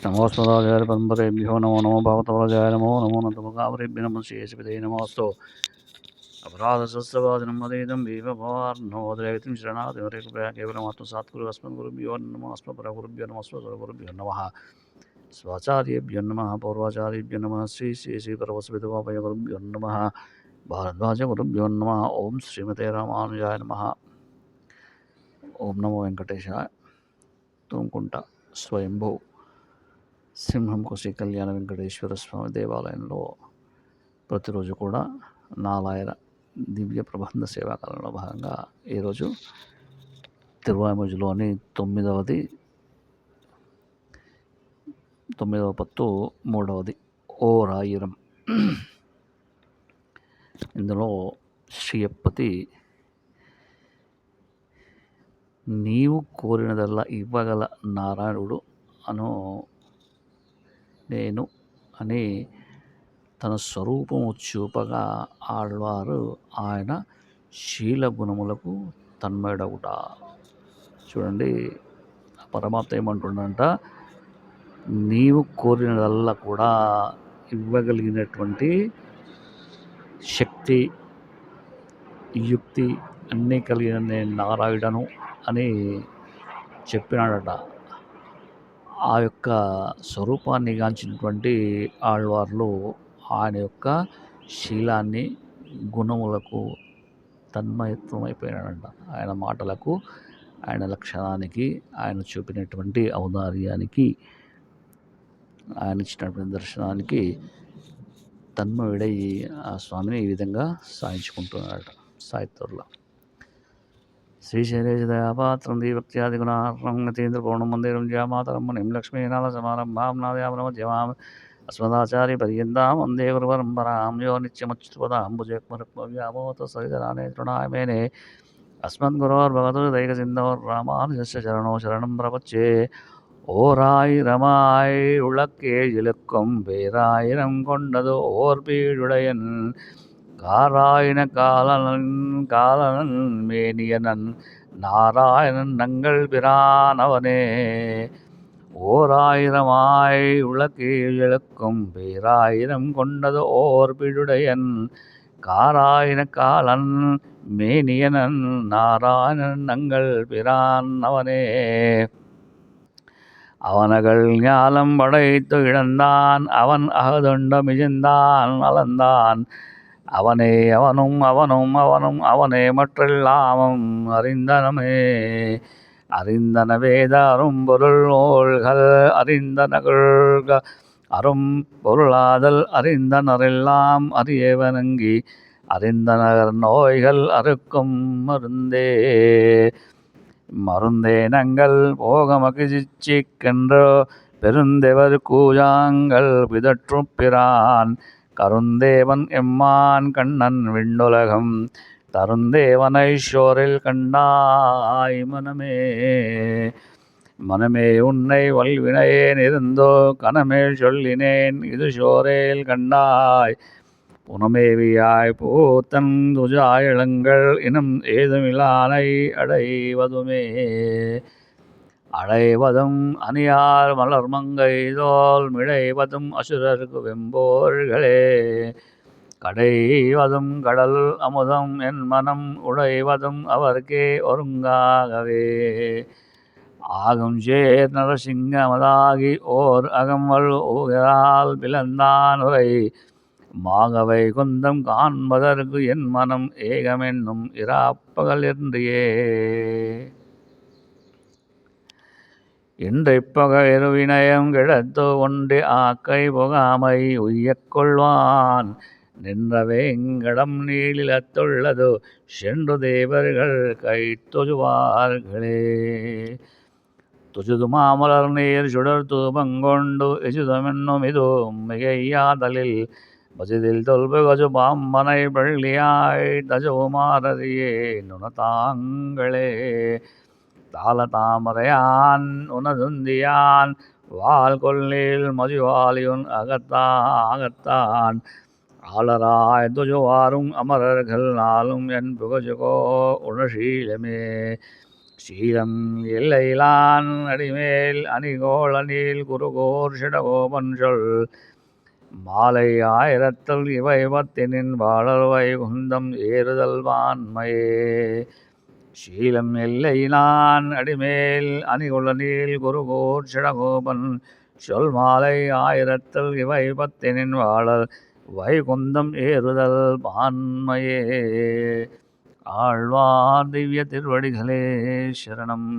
नमोऽस्मदाचार्य परम्परेभ्यो नमो नमो भगवतवराजाय नमो नमो नतमुखावरेभ्यो नमः श्रीयशपते नमोऽस्तु अपराधसहस्रवादिनं मदेदं भीमभवार्णवोदयतिं शरणादिवरे कृपया केवलमात्मसात्कुरु अस्मद्गुरुभ्यो नमः अस्मत्परगुरुभ्यो नमः अस्मद्गुरुभ्यो नमः स्वाचार्येभ्यो नमः पौर्वाचार्येभ्यो नमः श्री श्री श्री परमस्वितवाभयगुरुभ्यो नमः भारद्वाजगुरुभ्यो नमः ओं श्रीमते रामानुजाय नमः ओं नमो वेंकटेशाय तुमकुंट स्वयंभू సింహంకు శ్రీ కళ్యాణ వెంకటేశ్వర స్వామి దేవాలయంలో ప్రతిరోజు కూడా నాలాయర దివ్య ప్రబంధ సేవాకాలంలో భాగంగా ఈరోజు తిరువాయిమూజిలోని తొమ్మిదవ పత్తు మూడవది ఓ రాయిరం. ఇందులో శ్రీయప్పతి నీవు కోరినదల్లా ఇవ్వగల నారాయణుడు అను నేను అని తన స్వరూపము చూపగా ఆళ్వారు ఆయన శీల గుణములకు తన్మయుడవుట. చూడండి, పరమాత్మ ఏమంటుండంట, నీవు కోరినదల్లా కూడా ఇవ్వగలిగినటువంటి శక్తి యుక్తి అన్నీ కలిగిన నేను నారాయణను అని చెప్పినాడట. ఆ యొక్క స్వరూపాన్ని గాంచినటువంటి ఆళ్వార్లు ఆయన యొక్క శీలాన్ని గుణములకు తన్మయత్వం అయిపోయినాడంట. ఆయన మాటలకు, ఆయన లక్షణానికి, ఆయన చూపినటువంటి ఔదార్యానికి, ఆయన ఇచ్చినటువంటి దర్శనానికి తన్మయుడై ఆ స్వామిని ఈ విధంగా సాయించుకుంటున్నాడట. సాయిత్వర్లో శ్రీశైలేశదయాపాత్రం దీభక్త్యాదిగుణార్ణం యతీంద్ర పౌర్ణం మందిరం జ్యామాతరం మునిం లక్ష్మీనాథ సమారంభాం నాదయామధ్యమాం అస్మదాచార్య పర్యంతాం వందే గురుపరంపరాం యో నిత్యమచ్యుతపదాంబుజగ్మరుక్మవ్యామోత సవితరానే తృణాయ మేనే అస్మద్గురోర్భగవతో దైకసిന്ധోర్ రామానుజస్య శరణో శరణం ప్రపచ్చే. ஓராயிரமாய் உளக்கேழிலுக்கும் பேராயிரம் கொண்டது ஓர் பீடுடையன் காராயின காலனன் மேனியனன் நாராயணன் நங்கள் பிரானவனே. ஓராயிரமாய் உளக்கேழிலுக்கும் பேராயிரம் கொண்டது ஓர் பீடுடையன் காராயின காலன் மேனியனன் நாராயணன் நங்கள் பிரானவனே. அவனகள் ஞாலம் படைத்து இழந்தான் அவன் அகதுண்ட மிஜந்தான் அளந்தான் அவனே அவனும் அவனும் அவனும் அவனே மற்றெல்லாமும் அறிந்தனமே. அறிந்தன வேத அரும் பொருள் நூல்கள் அறிந்தனகள் அரும் பொருளாதல் அறிந்தனரெல்லாம் அறியவனங்கி அறிந்தனர் நோய்கள் அறுக்கும் மருந்தே. மருந்தே நங்கள் போகமகிழ்ச்சிக்கென்றோ பெருந்தெவர் கூஜாங்கள் பிதற்றும் பிரான் கருந்தேவன் எம்மான் கண்ணன் விண்ணுலகம் தருந்தேவனைஷோரில் கண்டாய் மனமே. மனமே உன்னை வல்வினையேன் இருந்தோ கனமேல் சொல்லினேன் இது ஷோரேல் கண்டாய் புனமேவியாய் பூத்தன் துஜாயிழங்கள் இனம் ஏதுமிலானை அடைவதுமே. அடைவதும் அணியார் மலர் மங்கை தோல் மிடைவதும் அசுரர்க்கு வெம்போர்களே. கடைவதும் கடல் அமுதம் என் மனம் உடைவதும் அவர்க்கே ஒருங்காகவே. ஆகும் சேர் நரசிங்கமதாகி ஓர் அகம்வல் ஊகரால் பிளந்தான் உரை மாகவை குந்தம் காண்பதற்கு என் மனம் ஏகமென்னும் இராப்பகல் என்றியே. இன்றைப்பக இருவினயம் கிடத்து ஒன்றி ஆக்கை புகாமை உய்யக் கொள்வான் நின்ற வேங்கடம் நீளிலத்துள்ளது சென்று தேவர்கள் கை தொழுவார்களே. துஜுது மாமலர் நீர் சுடர் தூபங்கொண்டு எஜுதமென்னும் இது மிகையாதலில் பஜிதில் தொல்பு கஜு பாம்பனை பள்ளியாய் தஜுமாரதியே நுணதாங்களே. தாள தாமரையான் உனதுந்தியான் வால் கொல்லில் மதிவாலியுன் அகத்தான் ஆளராய் துஜுவாரும் அமரர்கள் நாளும் என் புகஜுகோ உணசீலமே. சீலம் எல்லையிலான் அடிமேல் அணிகோளனில் குருகோர் சிடகோபன் சொல் மாலை ஆயிரத்தல் இவை பத்தினின் வாழல் வைகுந்தம் ஏறுதல் வான்மையே. சீலம் எல்லையிலான் அடிமேல் அணிகுளனில் குருகோர் சிடகோபன் சொல் மாலை ஆயிரத்தல் இவை பத்தினின் வாழல் வைகுந்தம் ஏறுதல் வான்மையே. ஆழ்வார் திவ்ய திருவடிகளே சரணம்.